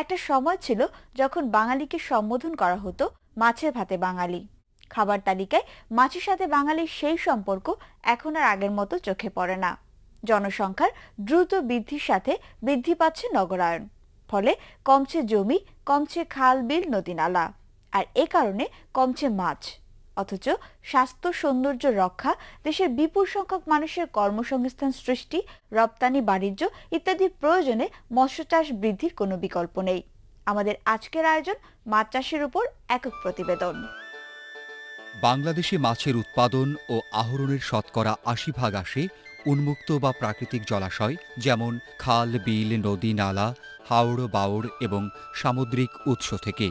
একটা সময় ছিল যখন বাঙালিকে সম্বোধন করা হতো মাছের ভাতে বাঙালি। খাবার তালিকায় মাছের সাথে বাঙালির সেই সম্পর্ক এখন আর আগের মতো চোখে পড়ে না। জনসংখ্যার দ্রুত বৃদ্ধির সাথে বৃদ্ধি পাচ্ছে নগরায়ন, ফলে কমছে জমি, কমছে খাল বিল নদী নালা, আর এ কারণে কমছে মাছ। অথচ স্বাস্থ্য সৌন্দর্য রক্ষা, দেশের বিপুল সংখ্যক মানুষের কর্মসংস্থান সৃষ্টি, রপ্তানি বাণিজ্য ইত্যাদি প্রয়োজনে মৎস্য চাষ বৃদ্ধির কোনো বিকল্প নেই। আমাদের আজকের আয়োজন মাছ চাষের উপর একক প্রতিবেদন। বাংলাদেশে মাছের উৎপাদন ও আহরণের শতকরা ৮০% আসে উন্মুক্ত বা প্রাকৃতিক জলাশয়, যেমন খাল বিল নদী নালা, হাওড় বাওড় এবং সামুদ্রিক উৎস থেকে।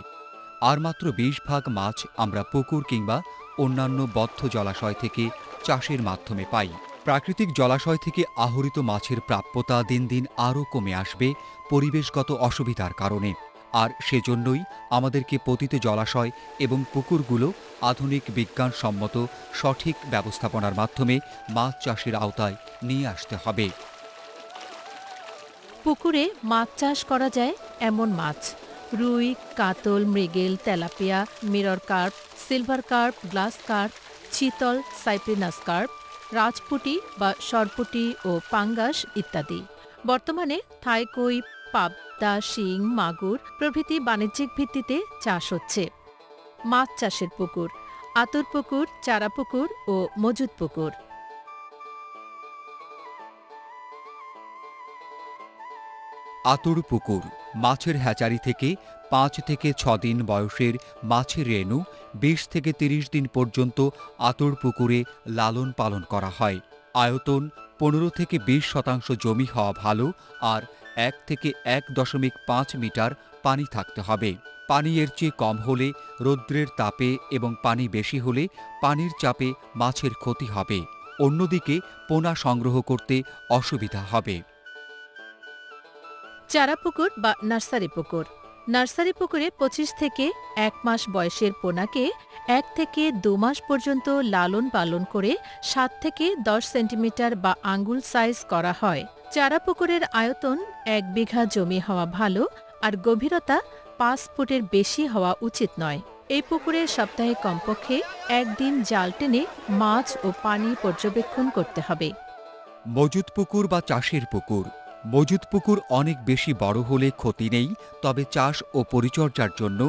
আর মাত্র ২০% মাছ আমরা পুকুর কিংবা অন্যান্য বদ্ধ জলাশয় থেকে চাষের মাধ্যমে পাই। প্রাকৃতিক জলাশয় থেকে আহরিত মাছের প্রাপ্যতা দিন দিন আরও কমে আসবে পরিবেশগত অসুবিধার কারণে। আর সেজন্যই আমাদেরকে পতিত জলাশয় এবং পুকুরগুলো আধুনিক বিজ্ঞানসম্মত সঠিক ব্যবস্থাপনার মাধ্যমে মাছ চাষের আওতায় নিয়ে আসতে হবে। পুকুরে মাছ চাষ করা যায় এমন মাছ: রুই, কাতল, মৃগেল, tilapia, mirror carp, silver carp, glass carp, চিতল, সাইপ্রিনাস কার্প, রাজপুটি বা সরপুটি ও পাঙ্গাস ইত্যাদি। বর্তমানে থাই কই, পাবদা, শিং, মাগুর প্রভৃতি বাণিজ্যিক ভিত্তিতে চাষ হচ্ছে। মাছ চাষের পুকুর: আতর পুকুর, চারা পুকুর ও মজুদ পুকুর। আতর পুকুর মাছের হ্যাচারি থেকে ৫ থেকে ৬ দিন বয়সের মাছের রেণু ২০ থেকে ৩০ দিন পর্যন্ত আতর পুকুরে লালন পালন করা হয়। আয়তন ১৫ থেকে ২০% জমি হওয়া ভালো, আর ১ থেকে ১.৫ মিটার পানি থাকতে হবে। পানি এর চেয়ে কম হলে রৌদ্রের তাপে এবং পানি বেশি হলে পানির চাপে মাছের ক্ষতি হবে। অন্যদিকে পোনা সংগ্রহ করতে অসুবিধা হবে। চারা পুকুর বা নার্সারি পুকুর: নার্সারি পুকুরে ২৫ থেকে ১ মাস বয়সের পোনাকে ১ থেকে ২ মাস পর্যন্ত লালন পালন করে ৭ থেকে ১০ সেন্টিমিটার বা আঙ্গুল সাইজ করা হয়। চারা পুকুরের আয়তন ১ বিঘা জমি হওয়া ভালো, আর গভীরতা ৫ ফুটের বেশি হওয়া উচিত নয়। এই পুকুরে সপ্তাহে কমপক্ষে ১ দিন জাল টেনে মাছ ও পানি পর্যবেক্ষণ করতে হবে। মজুদ পুকুর বা চাষের পুকুর: মজুদ পুকুর অনেক বেশি বড় হলে ক্ষতি নেই, তবে চাষ ও পরিচর্যার জন্য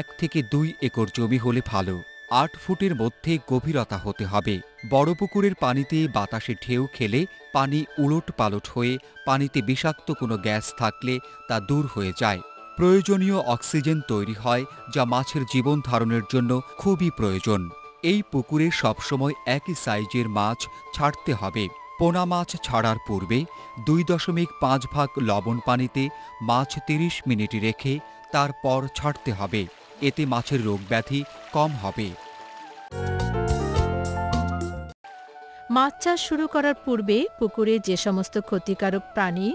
১ থেকে ২ একর জমি হলে ভালো। ৮ ফুটের মধ্যে গভীরতা হতে হবে। বড় পুকুরের পানিতে বাতাসে ঢেউ খেলে পানি উলট পালট হয়ে পানিতে বিষাক্ত কোনো গ্যাস থাকলে তা দূর হয়ে যায়। প্রয়োজনীয় অক্সিজেন তৈরি হয়, যা মাছের জীবন ধারণের জন্য খুবই প্রয়োজন। এই পুকুরে সবসময় একই সাইজের মাছ ছাড়তে হবে। পোনা মাছ ছাড়ার পূর্বে ২.৫ ভাগ লবণ পানিতে মাছ ৩০ মিনিট রেখে তারপর ছাড়তে হবে। এতে মাছের রোগব্যাধি কম হবে। মাছ চাষ শুরু করার পূর্বে পুকুরে যে সমস্ত ক্ষতিকারক প্রাণী,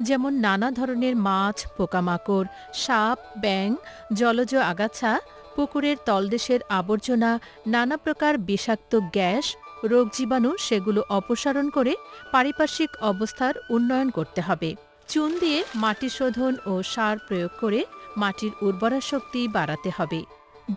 যেমন নানা ধরনের মাছ, পোকামাকড়, সাপ, ব্যাঙ, জলজ আগাছা, পুকুরের তলদেশের আবর্জনা, নানা প্রকার বিষাক্ত গ্যাস, রোগ জীবাণু, সেগুলো অপসারণ করে পারিপার্শ্বিক অবস্থার উন্নয়ন করতে হবে। চুন দিয়ে মাটি শোধন ও সার প্রয়োগ করে মাটির উর্বরা শক্তি বাড়াতে হবে।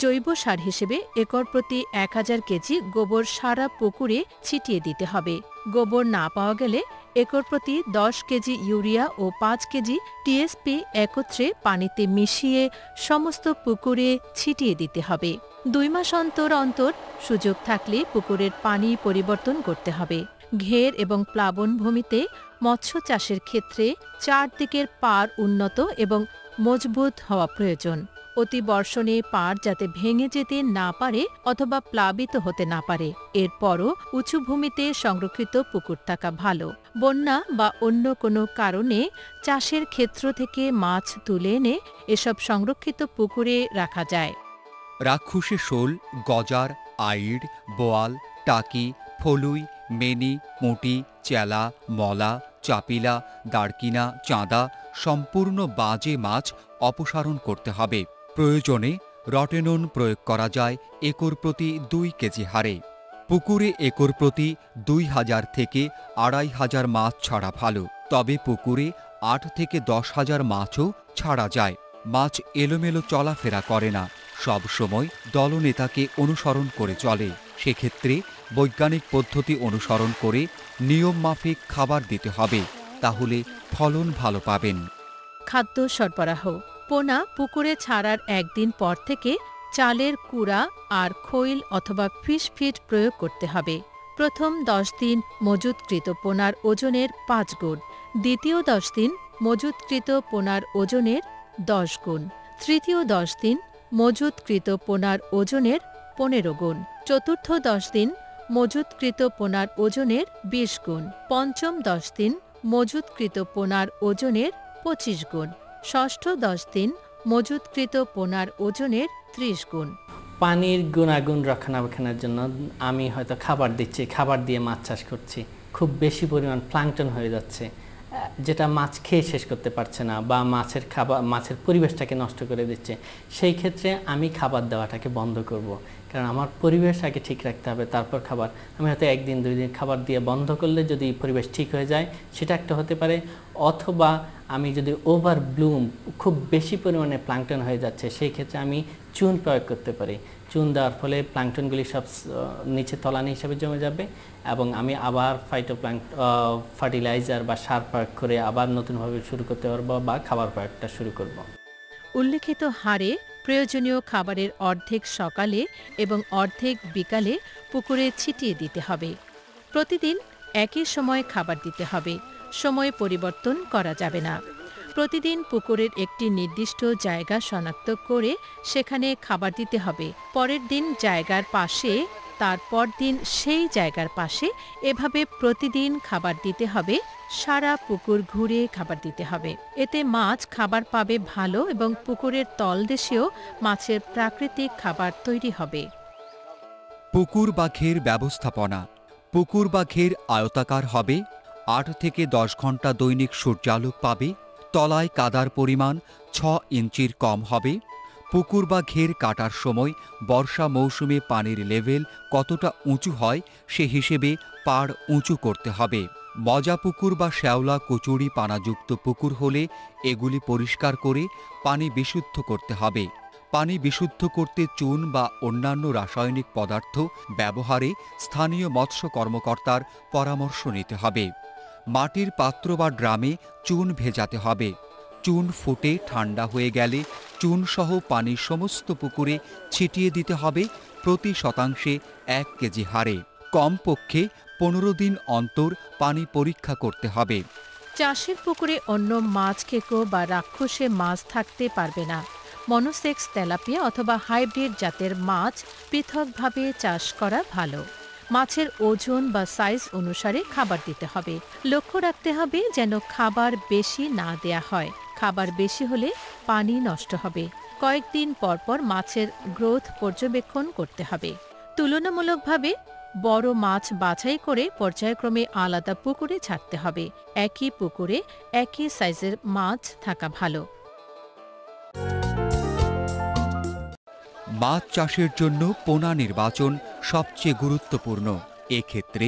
জৈব সার হিসেবে একর প্রতি ১০০০ কেজি গোবর সারা পুকুরে ছিটিয়ে দিতে হবে। গোবর না পাওয়া গেলে একর প্রতি ১০ কেজি ইউরিয়া ও ৫ কেজি টিএসপি একত্রে পানিতে মিশিয়ে সমস্ত পুকুরে ছিটিয়ে দিতে হবে। ২ মাস অন্তর অন্তর সুযোগ থাকলে পুকুরের পানি পরিবর্তন করতে হবে। ঘের এবং প্লাবন ভূমিতে মৎস্য চাষের ক্ষেত্রে চারদিকের পাড় উন্নত এবং মজবুত হওয়া প্রয়োজন। অতি বর্ষণে পাড় যাতে ভেঙে যেতে না পারে অথবা প্লাবিত হতে না পারে। এরপরও উঁচু ভূমিতে সংরক্ষিত পুকুর থাকা ভালো। বন্যা বা অন্য কোনো কারণে চাষের ক্ষেত্র থেকে মাছ তুলে এনে এসব সংরক্ষিত পুকুরে রাখা যায়। রাক্ষসে শোল, গজার, আইড়, বোয়াল, টাকি, ফলুই, মেনি, পুঁটি, চেলা, মলা, চাপিলা, দাঁড়কিনা, চাঁদা সম্পূর্ণ বাজে মাছ অপসারণ করতে হবে। প্রয়োজনে রটেনন প্রয়োগ করা যায় একর প্রতি ২ কেজি হারে। পুকুরে একর প্রতি ২,০০০ থেকে ২,৫০০ মাছ ছাড়া ভালো, তবে পুকুরে ৮ থেকে ১০,০০০ মাছও ছাড়া যায়। মাছ এলোমেলো চলাফেরা করে না, সব সময় দলনেতাকে অনুসরণ করে চলে। সেক্ষেত্রে বৈজ্ঞানিক পদ্ধতি অনুসরণ করে নিয়ম মাফিক খাবার দিতে হবে, তাহলে ফলন ভালো পাবেন। খাদ্য সরবরাহ। পোনা পুকুরে ছাড়ার একদিন পর থেকে চালের কুড়া আর খৈল অথবা ফিশ ফিড প্রয়োগ করতে হবে। প্রথম 10 দিন মজুতকৃত পোনার ওজনের 5 গুণ, দ্বিতীয় 10 দিন মজুতকৃত পোনার ওজনের 10 গুণ, তৃতীয় 10 দিন মজুতকৃত পোনার ওজনের 15 গুণ, চতুর্থ 10 দিন মজুতকৃত পোনার ওজনের 20 গুণ, পঞ্চম 10 দিন মজুতকৃত পোনার ওজনের 25 গুণ, ষষ্ঠ 10 দিন মজুতকৃত পোনার ওজনের 30 গুণ। পানির গুণাগুণ রক্ষণাবেক্ষণের জন্য আমি হয়তো খাবার দিচ্ছি, খাবার দিয়ে মাছ চাষ করছি, খুব বেশি পরিমাণ প্লাঙ্কটন হয়ে যাচ্ছে, যেটা মাছ খেয়ে শেষ করতে পারছে না বা মাছের পরিবেশটাকে নষ্ট করে দিচ্ছে। সেই ক্ষেত্রে আমি খাবার দেওয়াটাকে বন্ধ করব, কারণ আমার পরিবেশ আগে ঠিক রাখতে হবে, তারপর খাবার। আমি হয়তো 1 দিন 2 দিন খাবার দিয়ে বন্ধ করলে যদি পরিবেশ ঠিক হয়ে যায়, সেটা একটা হতে পারে। অথবা আমি যদি ওভার ব্লুম, খুব বেশি পরিমাণে প্লাঙ্কটন হয়ে যাচ্ছে, সেই ক্ষেত্রে আমি চুন প্রয়োগ করতে পারি। চুন দেওয়ার ফলে প্লাঙ্কটনগুলি সব নিচে তলানি হিসাবে জমে যাবে এবং আমি আবার ফার্টিলাইজার বা সার প্রয়োগ করে আবার নতুনভাবে শুরু করতে পারবো বা খাবার প্রয়োগটা শুরু করব। উল্লেখিত হারে প্রয়োজনীয় খাবারের অর্ধেক সকালে এবং অর্ধেক বিকালে পুকুরে ছিটিয়ে দিতে হবে। প্রতিদিন একই সময় খাবার দিতে হবে, সময় পরিবর্তন করা যাবে না। প্রতিদিন পুকুরের একটি নির্দিষ্ট জায়গা শনাক্ত করে সেখানে খাবার দিতে হবে। পরের দিন জায়গার পাশে, তারপর দিন সেই জায়গার পাশে, এভাবে প্রতিদিন খাবার দিতে হবে। সারা পুকুর ঘুরে খাবার দিতে হবে। এতে মাছ খাবার পাবে ভালো এবং পুকুরের তলদেশেও মাছের প্রাকৃতিক খাবার তৈরি হবে। পুকুর বা ঘের ব্যবস্থাপনা। পুকুর বা ঘের আয়তাকার হবে, 8 থেকে 10 ঘন্টা দৈনিক সূর্যালোক পাবে, তলায় কাদার পরিমাণ 6 ইঞ্চির কম হবে। পুকুর বা ঘের কাটার সময় বর্ষা মৌসুমে পানির লেভেল কতটা উঁচু হয় সে হিসেবে পাড় উঁচু করতে হবে। মজা পুকুর বা শ্যাওলা কচুরি পানাযুক্ত পুকুর হলে এগুলি পরিষ্কার করে পানি বিশুদ্ধ করতে হবে। পানি বিশুদ্ধ করতে চুন বা অন্যান্য রাসায়নিক পদার্থ ব্যবহারে স্থানীয় মৎস্য কর্মকর্তার পরামর্শ নিতে হবে। মাটির পাত্র বা ড্রামে চুন ভেজাতে হবে। চুন ফুটে ঠান্ডা হয়ে গেলে চুনসহ পানি সমস্ত পুকুরে ছিটিয়ে দিতে হবে, প্রতি শতাংশে 1 কেজি হারে। কমপক্ষে 15 দিন অন্তর পানি পরীক্ষা করতে হবে। চাষের পুকুরে অন্য মাছ, কেঁকো বা রাক্ষসে মাছ থাকতে পারবে না। মনোসেক্স তেলাপিয়া অথবা হাইব্রিড জাতের মাছ পৃথকভাবে চাষ করা ভালো। মাছের ওজন বা সাইজ অনুসারে খাবার দিতে হবে। লক্ষ্য রাখতে হবে যেন খাবার বেশি না দেয়া হয়। খাবার বেশি হলে পানি নষ্ট হবে। কয়েকদিন পরপর মাছের গ্রোথ পর্যবেক্ষণ করতে হবে। তুলনামূলকভাবে বড় মাছ বাছাই করে পর্যায়ক্রমে আলাদা পুকুরে ছাড়তে হবে। একই পুকুরে একই সাইজের মাছ থাকা ভালো। মাছ চাষের জন্য পোনা নির্বাচন সবচেয়ে গুরুত্বপূর্ণ। এক্ষেত্রে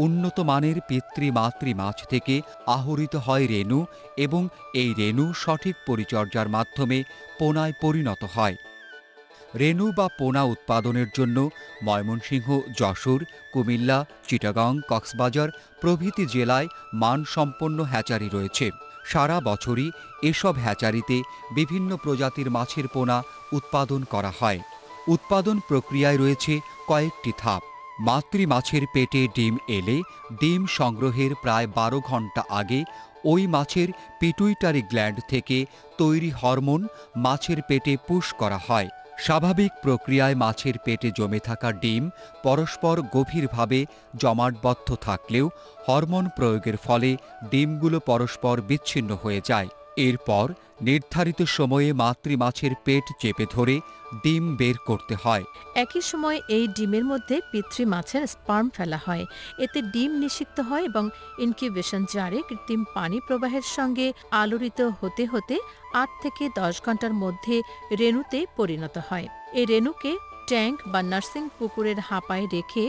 উন্নত মানের পিতৃ-মাতৃ মাছ থেকে আহরিত হয় রেণু এবং এই রেণু সঠিক পরিচর্যার মাধ্যমে পোনায় পরিণত হয়। রেণু বা পোনা উৎপাদনের জন্য ময়মনসিংহ, যশোর, কুমিল্লা, চিটাগাং, কক্সবাজার প্রভৃতি জেলায় মানসম্পন্ন হ্যাচারি রয়েছে। সারা বছরই এসব হ্যাচারিতে বিভিন্ন প্রজাতির মাছের পোনা উৎপাদন করা হয়। উৎপাদন প্রক্রিয়ায় রয়েছে কয়েকটি ধাপ। মাতৃ মাছের পেটে ডিম এলে ডিম সংগ্রহের প্রায় 12 ঘন্টা আগে ওই মাছের পিটুইটারি গ্ল্যান্ড থেকে তৈরি হরমোন মাছের পেটে পুশ করা হয়। স্বাভাবিক প্রক্রিয়ায় মাছের পেটে জমে থাকা ডিম পরস্পর গভীরভাবে জমাটবদ্ধ থাকলেও হরমোন প্রয়োগের ফলে ডিমগুলো পরস্পর বিচ্ছিন্ন হয়ে যায়। এরপর নির্ধারিত সময়ে মাতৃ মাছের পেট চেপে ধরে ডিম বের করতে হয়। একই সময় এই ডিমের মধ্যে পিতৃ মাছের স্পার্ম ফেলা হয়। এতে ডিম নিষিক্ত হয় এবং ইনকিউবেশন জারে কৃত্রিম পানি প্রবাহের সঙ্গে আলোড়িত হতে হতে 8 থেকে 10 ঘন্টার মধ্যে রেণুতে পরিণত হয়। এই রেণুকে ট্যাঙ্ক বা নার্সিং পুকুরের হাঁপায় রেখে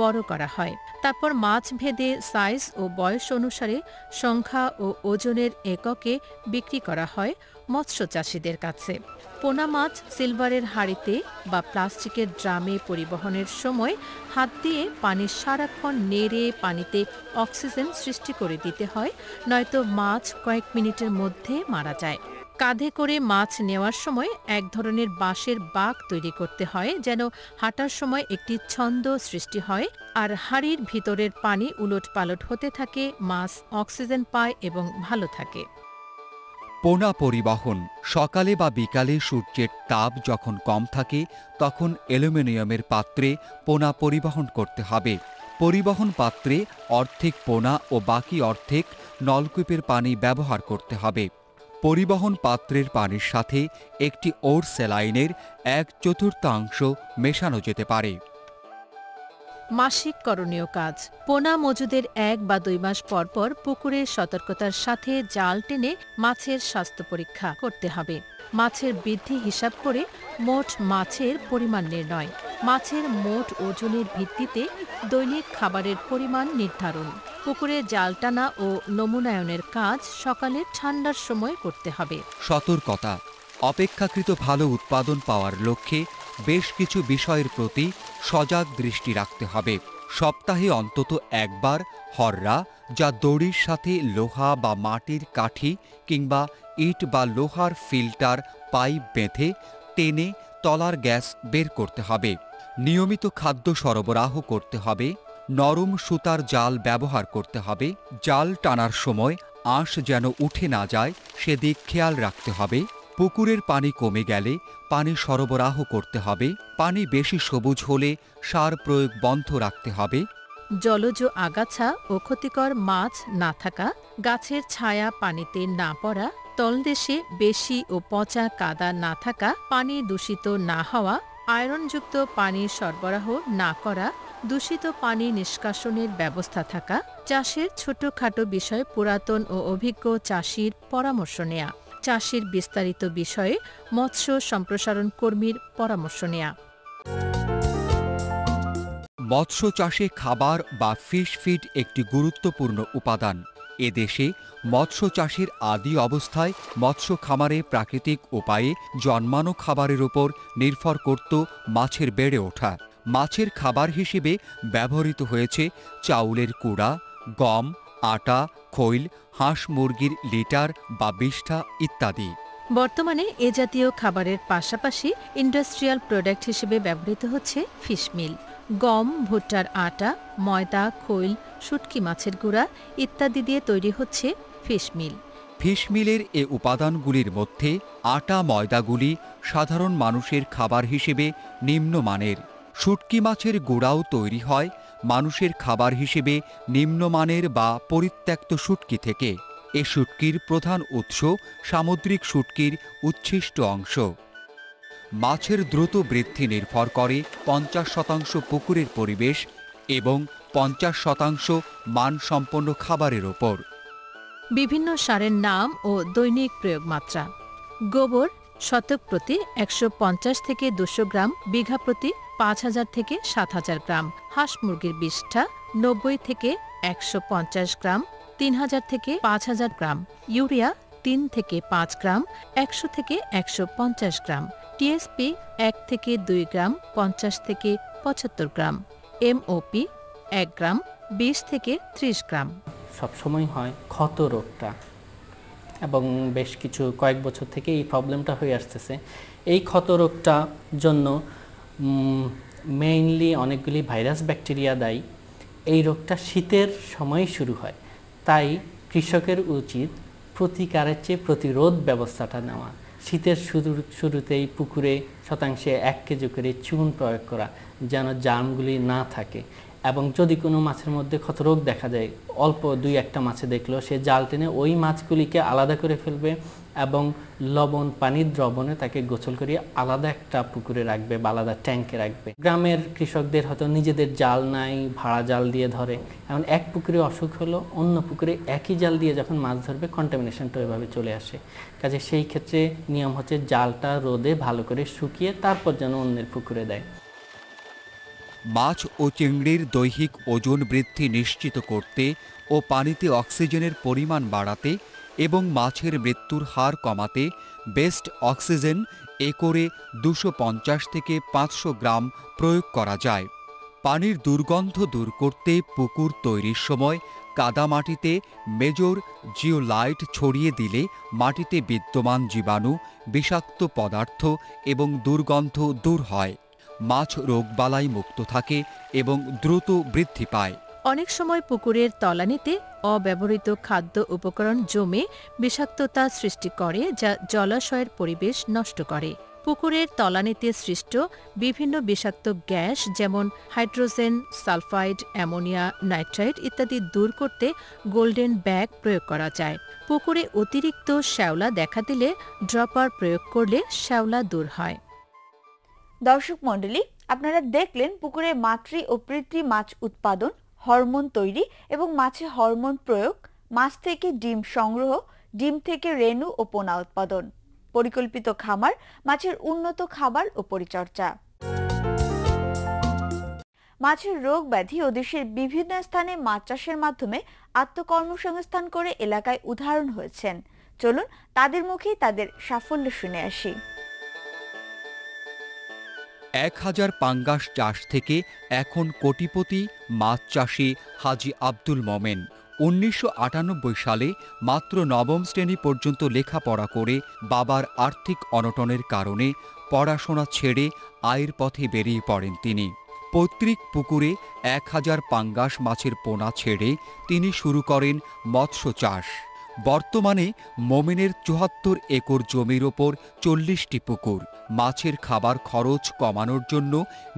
বড় করা হয়। তারপর মাছ ভেদে সাইজ ও বয়স অনুসারে সংখ্যা ও ওজনের এককে বিক্রি করা হয় মৎস্য চাষীদের কাছে। পোনা মাছ সিলভারের হাঁড়িতে বা প্লাস্টিকের ড্রামে পরিবহনের সময় হাত দিয়ে পানি সারাক্ষণ নেড়ে পানিতে অক্সিজেন সৃষ্টি করে দিতে হয়, নয়তো মাছ কয়েক মিনিটের মধ্যে মারা যায়। কাঁধে করে মাছ নেওয়ার সময় এক ধরনের বাঁশের বাঁক তৈরি করতে হয়, যেন হাঁটার সময় একটি ছন্দ সৃষ্টি হয় আর হাঁড়ির ভিতরের পানি উলটপালট হতে থাকে, মাছ অক্সিজেন পায় এবং ভালো থাকে। পোনা পরিবহন। সকালে বা বিকালে সূর্যের তাপ যখন কম থাকে তখন অ্যালুমিনিয়ামের পাত্রে পোনা পরিবহন করতে হবে। পরিবহন পাত্রে অর্ধেক পোনা ও বাকি অর্ধেক নলকূপের পানি ব্যবহার করতে হবে। পরিবহন পাত্রের পানির সাথে একটি ওর স্যালাইনের 1/4 মেশানো যেতে পারে। মাসিক করণীয় কাজ। পোনা মজুদের 1 বা 2 মাস পর পর পুকুরে সতর্কতার সাথে জাল টেনে মাছের স্বাস্থ্য পরীক্ষা করতে হবে। মাছের বৃদ্ধি হিসাব করে মোট মাছের পরিমাণ নির্ণয়। মাছের মোট ওজনের ভিত্তিতে দৈনিক খাবারের পরিমাণ নির্ধারণ। পুকুরে জাল টানা ও নমুনায়নের কাজ সকালে ঠান্ডার সময় করতে হবে। সতর্কতা। অপেক্ষাকৃত ভালো উৎপাদন পাওয়ার লক্ষ্যে বেশ কিছু বিষয়ের প্রতি সজাগ দৃষ্টি রাখতে হবে। সপ্তাহে অন্তত একবার হররা, যা দড়ির সাথে লোহা বা মাটির কাঠি কিংবা ইট বা লোহার ফিল্টার পাইপ বেঁধে টেনে তলার গ্যাস বের করতে হবে। নিয়মিত খাদ্য সরবরাহ করতে হবে। নরম সুতার জাল ব্যবহার করতে হবে। জাল টানার সময় আঁশ যেন উঠে না যায় সেদিক খেয়াল রাখতে হবে। পুকুরের পানি কমে গেলে পানি সরবরাহ করতে হবে। পানি বেশি সবুজ হলে সার প্রয়োগ বন্ধ রাখতে হবে। জলজ আগাছা ও ক্ষতিকর মাছ না থাকা, গাছের ছায়া পানিতে না পড়া, তলদেশে বেশি ও পচা কাদা না থাকা, পানি দূষিত না হওয়া, আয়রনযুক্ত পানি সরবরাহ না করা, দূষিত পানি নিষ্কাশনের ব্যবস্থা থাকা, চাষের ছোটখাটো বিষয়ে পুরাতন ও অভিজ্ঞ চাষির পরামর্শ নেয়া, চাষের বিস্তারিত বিষয়ে মৎস্য সম্প্রসারণ কর্মীর পরামর্শ নেয়া। মৎস্য চাষে খাবার বা ফিশ ফিড একটি গুরুত্বপূর্ণ উপাদান। এদেশে মৎস্য চাষের আদি অবস্থায় মৎস্য খামারে প্রাকৃতিক উপায়ে জন্মানো খাবারের উপর নির্ভর করত মাছের বেড়ে ওঠা। মাছের খাবার হিসেবে ব্যবহৃত হয়েছে চাউলের কুড়া, গম, আটা, খৈল, হাঁস মুরগির লিটার বা বিষ্ঠা ইত্যাদি। বর্তমানে এ জাতীয় খাবারের পাশাপাশি ইন্ডাস্ট্রিয়াল প্রোডাক্ট হিসেবে ব্যবহৃত হচ্ছে ফিশ মিল। গম, ভুট্টার আটা, ময়দা, খৈল, শুটকি মাছের গুঁড়া ইত্যাদি দিয়ে তৈরি হচ্ছে ফিশ মিল। ফিশ মিলের এ উপাদানগুলির মধ্যে আটা ময়দাগুলি সাধারণ মানুষের খাবার হিসেবে নিম্নমানের। শুটকি মাছের গুঁড়াও তৈরি হয় মানুষের খাবার হিসেবে নিম্নমানের বা পরিত্যক্ত শুটকি থেকে। এ শুটকির প্রধান উৎস সামুদ্রিক শুটকির উচ্ছিষ্ট অংশ। মাছের দ্রুত বৃদ্ধি নির্ভর করে 50% পুকুরের পরিবেশ এবং 50% মানসম্পন্ন খাবারের ওপর। বিভিন্ন সারের নাম ও দৈনিক প্রয়োগ মাত্রা। গোবর শতক প্রতি 150 থেকে 200 গ্রাম, বিঘা প্রতি 5000 থেকে 7000 গ্রাম। হাঁস মুরগির বিষ্ঠা 90 থেকে 150 গ্রাম, 3000 থেকে 5000 গ্রাম। ইউরিয়া 3 থেকে 5 গ্রাম, 100 থেকে 150 গ্রাম। টিএসপি 1 থেকে 2 গ্রাম, 50 থেকে 75 গ্রাম। এমওপি 1 গ্রাম, 20 থেকে 30 গ্রাম। সবসময় হয় ক্ষত রোগটা, এবং বেশ কিছু কয়েক বছর থেকে এই প্রবলেমটা হয়ে আসতেছে। এই ক্ষত রোগটা জন্য মেইনলি অনেকগুলি ভাইরাস ব্যাকটেরিয়া দায়ী। এই রোগটা শীতের সময় শুরু হয়, তাই কৃষকের উচিত প্রতিকারের চেয়ে প্রতিরোধ ব্যবস্থাটা নেওয়া। শীতের শুরুতেই পুকুরে শতাংশে 1 কেজি করে চুন প্রয়োগ করা, যেন জার্মগুলি না থাকে। এবং যদি কোনো মাছের মধ্যে ক্ষতরোগ দেখা যায়, অল্প 2-1টা মাছে দেখলো, সে জাল টেনে ওই মাছগুলিকে আলাদা করে ফেলবে এবং লবণ পানির দ্রবণে তাকে গোসল করিয়ে আলাদা একটা পুকুরে রাখবে বা আলাদা ট্যাঙ্কে রাখবে। গ্রামের কৃষকদের হয়তো নিজেদের জাল নাই, ভাড়া জাল দিয়ে ধরে। এখন এক পুকুরে অসুখ হলো, অন্য পুকুরে একই জাল দিয়ে যখন মাছ ধরবে কন্টামিনেশনটা ওইভাবে চলে আসে। কাজে সেই ক্ষেত্রে নিয়ম হচ্ছে জালটা রোদে ভালো করে শুকিয়ে তারপর যেন অন্যের পুকুরে দেয়। মাছ ও চিংড়ির দৈহিক ওজন বৃদ্ধি নিশ্চিত করতে ও পানিতে অক্সিজেনের পরিমাণ বাড়াতে এবং মাছের মৃত্যুর হার কমাতে বেস্ট অক্সিজেন একরে 250 থেকে 500 গ্রাম প্রয়োগ করা যায়। পানির দুর্গন্ধ দূর করতে পুকুর তৈরির সময় কাদামাটিতে মেজর জিওলাইট ছড়িয়ে দিলে মাটিতে বিদ্যমান জীবাণু, বিষাক্ত পদার্থ এবং দুর্গন্ধ দূর হয়। মাছ রোগবালাই মুক্ত থাকে এবং দ্রুত বৃদ্ধি পায়। অনেক সময় পুকুরের তলানিতে অব্যবহৃত খাদ্য উপকরণ জমে বিষাক্ততা সৃষ্টি করে, যা জলাশয়ের পরিবেশ নষ্ট করে। পুকুরের তলানিতে সৃষ্ট বিভিন্ন বিষাক্ত গ্যাস যেমন হাইড্রোজেন সালফাইড, অ্যামোনিয়া, নাইট্রাইট ইত্যাদি দূর করতে গোল্ডেন ব্যাগ প্রয়োগ করা যায়। পুকুরে অতিরিক্ত শ্যাওলা দেখা দিলে ড্রপার প্রয়োগ করলে শ্যাওলা দূর হয়। দর্শক মণ্ডলী, আপনারা দেখলেন পুকুরে মাতৃ ও পিতৃ মাছ উৎপাদন, হরমোন তৈরি এবং মাছে হরমোন প্রয়োগ, মাছ থেকে ডিম সংগ্রহ, ডিম থেকে রেণু ও পোনা উৎপাদন, পরিকল্পিত খামার, মাছের উন্নত খাবার ও পরিচর্যা। মাছের রোগ ব্যাধি ও দেশের বিভিন্ন স্থানে মাছ চাষের মাধ্যমে আত্মকর্মসংস্থান করে এলাকায় উদাহরণ হয়েছেন। চলুন তাদের মুখেই তাদের সাফল্য শুনে আসি। 1000 পাঙ্গাস চাষ থেকে এখন কোটিপতি মাছ চাষি হাজী আব্দুল মোমেন। 1998 সালে মাত্র নবম শ্রেণী পর্যন্ত লেখাপড়া করে বাবার আর্থিক অনটনের কারণে পড়াশোনা ছেড়ে আয়ের পথে বেরিয়ে পড়েন তিনি। পৈতৃক পুকুরে 1000 পাঙ্গাস মাছের পোনা ছেড়ে তিনি শুরু করেন মৎস্য চাষ। বর্তমানে মোমেনের 74 একর জমির ওপর 40টি পুকুর। মাছের খাবার খরচ কমানোর জন্য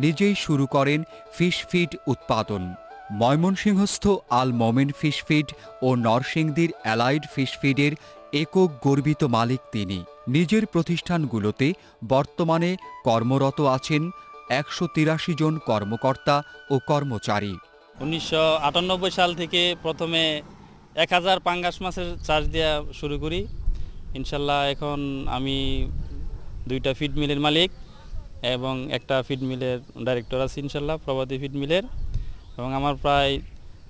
নিজেই শুরু করেন ফিশ ফিড উৎপাদন। ময়মনসিংহস্থ আল মোমেন ফিশ ফিড ও নরসিংদীর অ্যালাইড ফিশ ফিডের একক গর্বিত মালিক তিনি। নিজের প্রতিষ্ঠানগুলোতে বর্তমানে কর্মরত আছেন 183 জন কর্মকর্তা ও কর্মচারী। 1998 সাল থেকে প্রথমে 1000 পাঙ্গাস মাছের চাষ দেওয়া শুরু করি। ইনশাল্লাহ এখন আমি 2টা ফিড মিলের মালিক এবং একটা ফিড মিলের ডাইরেক্টর আছি ইনশাল্লাহ, প্রভাতী ফিড মিলের। এবং আমার প্রায়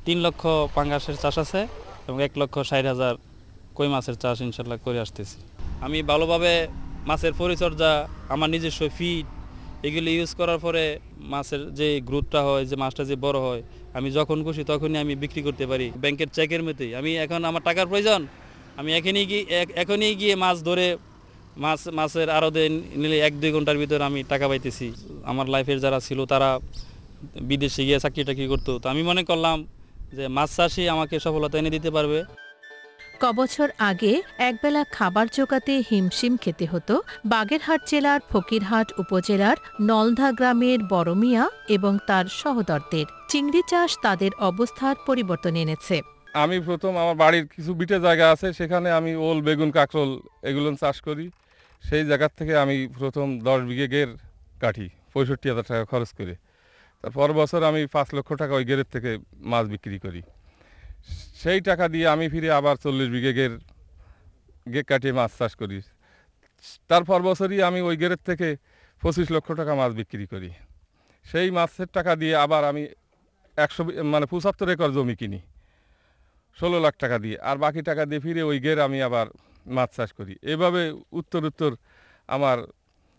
3 লক্ষ পাঙ্গাসের চাষ আছে এবং 1,60,000 কই মাছের চাষ ইনশাল্লাহ করে আসতেছি। আমি ভালোভাবে মাছের পরিচর্যা, আমার নিজস্ব ফিড এগুলি ইউজ করার পরে মাছের যে গ্রোথটা হয়, যে মাছটা যে বড় হয়, আমি যখন খুশি তখনই আমি বিক্রি করতে পারি ব্যাংকের চেকের মতোই। আমি এখন আমার টাকার প্রয়োজন, আমি এখনই গিয়ে মাছ ধরে মাছের আড়তে নিলে 1-2 ঘন্টার ভিতরে আমি টাকা পাইতেছি। আমার লাইফের যারা ছিল তারা বিদেশে গিয়ে চাকরি টাকরি করতো, তো আমি মনে করলাম যে মাছ চাষই আমাকে সফলতা এনে দিতে পারবে। কবছর আগে একবেলা খাবার জোগাতে হিমশিম খেতে হতো বাগেরহাট জেলার ফকিরহাট উপজেলার নলধা গ্রামের বড়মিয়া এবং তার সহোদরদের। চিংড়ি চাষ তাদের অবস্থার পরিবর্তন এনেছে। আমি প্রথম আমার বাড়ির কিছু বিটে জায়গা আছে, সেখানে আমি ওল, বেগুন, কাঁকরোল এগুলো চাষ করি। সেই জায়গার থেকে আমি প্রথম 10 বিঘে গের কাটি 65,000 টাকা খরচ করে। তারপর বছর আমি 5 লক্ষ টাকা ওই গেরের থেকে মাছ বিক্রি করি। সেই টাকা দিয়ে আমি ফিরে আবার 40 বিঘে গের কাটিয়ে মাছ চাষ করি। তারপর বছরই আমি ওই গেরের থেকে 25 লক্ষ টাকা মাছ বিক্রি করি। সেই মাছের টাকা দিয়ে আবার আমি 75 একর জমি কিনি 16 লাখ টাকা দিয়ে, আর বাকি টাকা দিয়ে ফিরে ওই গের আমি আবার মাছ চাষ করি। এভাবে উত্তর আমার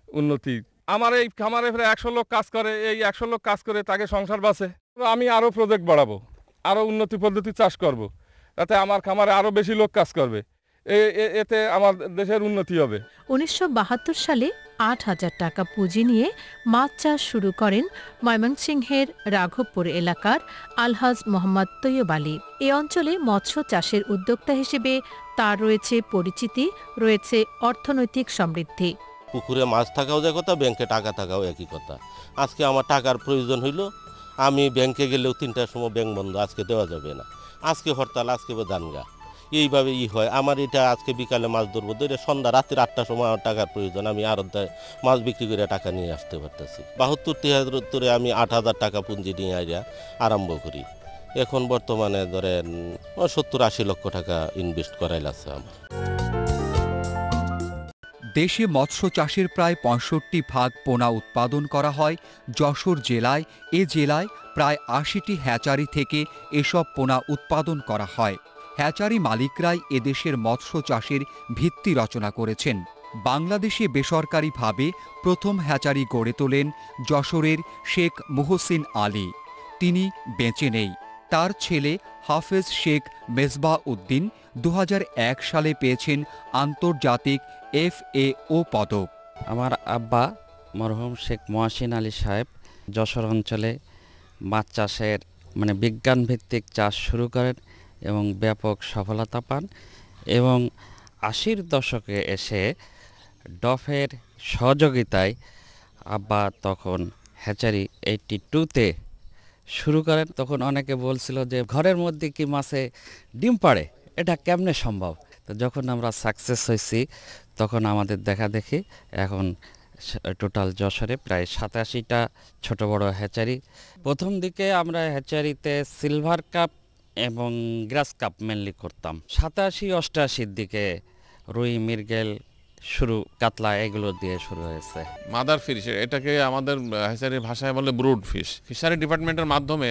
উন্নতি। আমার এই খামারে প্রায় 100 লোক কাজ করে, এই 100 লোক কাজ করে তাকে সংসার বাঁচে। আমি আরও প্রজেক্ট বাড়াবো, আরও উন্নতি পদ্ধতি চাষ করব, যাতে আমার খামারে আরও বেশি লোক কাজ করবে, এতে আমার দেশের উন্নতি হবে। 1972 সালে 8,000 টাকা পুঁজি নিয়ে মাছ চাষ শুরু করেন ময়মনসিংহের রাঘবপুর এলাকার আলহাজ মোহাম্মদ তৈয়ব আলী। এ অঞ্চলে মৎস্য চাষের উদ্যোক্তা হিসেবে তার রয়েছে পরিচিতি, রয়েছে অর্থনৈতিক সমৃদ্ধি। পুকুরে মাছ থাকাও যে কথা, ব্যাংকে টাকা থাকাও একই কথা। আজকে আমার টাকার প্রয়োজন হইল, আমি ব্যাংকে গেলেও 3টার সময় ব্যাংক বন্ধ, আজকে দেওয়া যাবে না, আজকে হরতাল, আজকে দাঙ্গা, এইভাবে হয়। আমার এটা আজকে বিকালে মাছ ধরবো, ধরে সন্ধ্যা রাত্রি 8টার সময় আমার টাকার প্রয়োজন, আমি আরো মাছ বিক্রি করে টাকা নিয়ে আসতে পারতেছি। 72-73 আমি 8,000 টাকা পুঁজি নিয়ে আরম্ভ করি। এখন বর্তমানে ধরেন 70-80 লক্ষ টাকা ইনভেস্ট করাইল আছে আমার। দেশে মৎস্য চাষের প্রায় 65% পোনা উৎপাদন করা হয় যশোর জেলায়। এ জেলায় প্রায় 80টি হ্যাচারি থেকে এসব পোনা উৎপাদন করা হয়। হ্যাচারি মালিকরাই এদেশের মৎস্য চাষের ভিত্তি রচনা করেছেন। বাংলাদেশে বেসরকারিভাবে প্রথম হ্যাচারি গড়ে তোলেন যশোরের শেখ মুহসিন আলী। তিনি বেঁচে নেই। তার ছেলে হাফেজ শেখ মেজবা উদ্দিন 2001 সালে পেয়েছেন আন্তর্জাতিক FAO পদক। আমার আব্বা মরহুম শেখ মহসিন আলী সাহেব যশোর অঞ্চলে মাছ চাষের বিজ্ঞানভিত্তিক চাষ শুরু করেন এবং ব্যাপক সফলতা পান, এবং 80-র দশকে এসে ডফের সহযোগিতায় আব্বা তখন হ্যাচারি 82-তে শুরু করেন। তখন অনেকে বলছিল যে ঘরের মধ্যে কি মাছে ডিম পাড়ে, এটা কেমনে সম্ভব? তো যখন আমরা সাকসেস হয়েছি তখন আমাদের দেখা দেখি এখন টোটাল যশোরে প্রায় 87টা ছোট বড় হ্যাচারি। প্রথম দিকে আমরা হ্যাচারিতে সিলভার কাপ এবং গ্রাস কাপ মেনলি করতাম। 87-88-র দিকে রুই, মৃগেল, শুরু কাতলা এগুলো দিয়ে শুরু হয়েছে। মাদার ফিশ, এটাকে আমাদের হ্যাচারির ভাষায় বলে ব্রুড ফিশ। ফিশারি ডিপার্টমেন্টের মাধ্যমে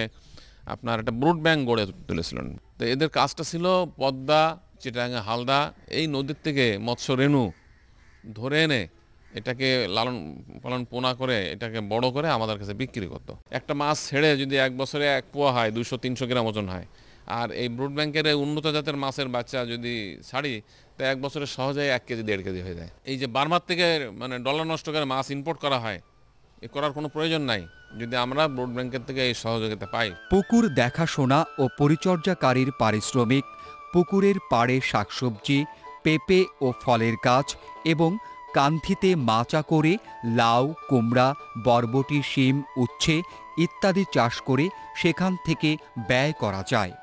আপনার একটা ব্রুড ব্যাংক গড়ে তুলেছিলেন। তো এদের কাজটা ছিল পদ্মা, চিটাগাঙ্গা, হালদা এই নদীর থেকে মৎস্য রেণু ধরে এনে এটাকে লালন পালন পোনা করে এটাকে বড় করে আমাদের কাছে বিক্রি করতো। একটা মাছ ছেড়ে যদি 1 বছরে 1 পোয়া হয়, 200-300 গ্রাম ওজন হয়। আর এই ব্রুড ব্যাংকের উন্নত জাতের মাছের বাচ্চা যদি ছাড়ি তো 1 বছরে সহজেই 1 কেজি 1.5 কেজি হয়ে যায়। এই যে বার্মার থেকে ডলার নষ্ট করে মাছ ইম্পোর্ট করা হয়, এ করার কোনো প্রয়োজন নাই যদি আমরা ব্রুড ব্যাংকের থেকে এই সহযোগিতা পাই। পুকুর দেখাশোনা ও পরিচর্যাকারীর পারিশ্রমিক, পুকুরের পাড়ে শাকসবজি, পেঁপে ও ফলের গাছ এবং কান্থিতে মাচা করে লাউ, কুমড়া, বরবটি, শিম, উচ্ছে ইত্যাদি চাষ করে সেখান থেকে ব্যয় করা যায়।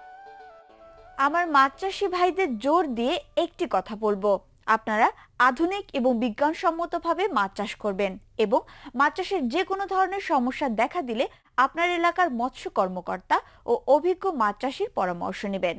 আমার মাছ চাষি ভাইদের জোর দিয়ে একটি কথা বলবো, আপনারা আধুনিক এবং বিজ্ঞানসম্মতভাবে মাছ চাষ করবেন এবং মাছ চাষের যে কোনো ধরনের সমস্যা দেখা দিলে আপনার এলাকার মৎস্য কর্মকর্তা ও অভিজ্ঞ মাছ চাষির পরামর্শ নেবেন।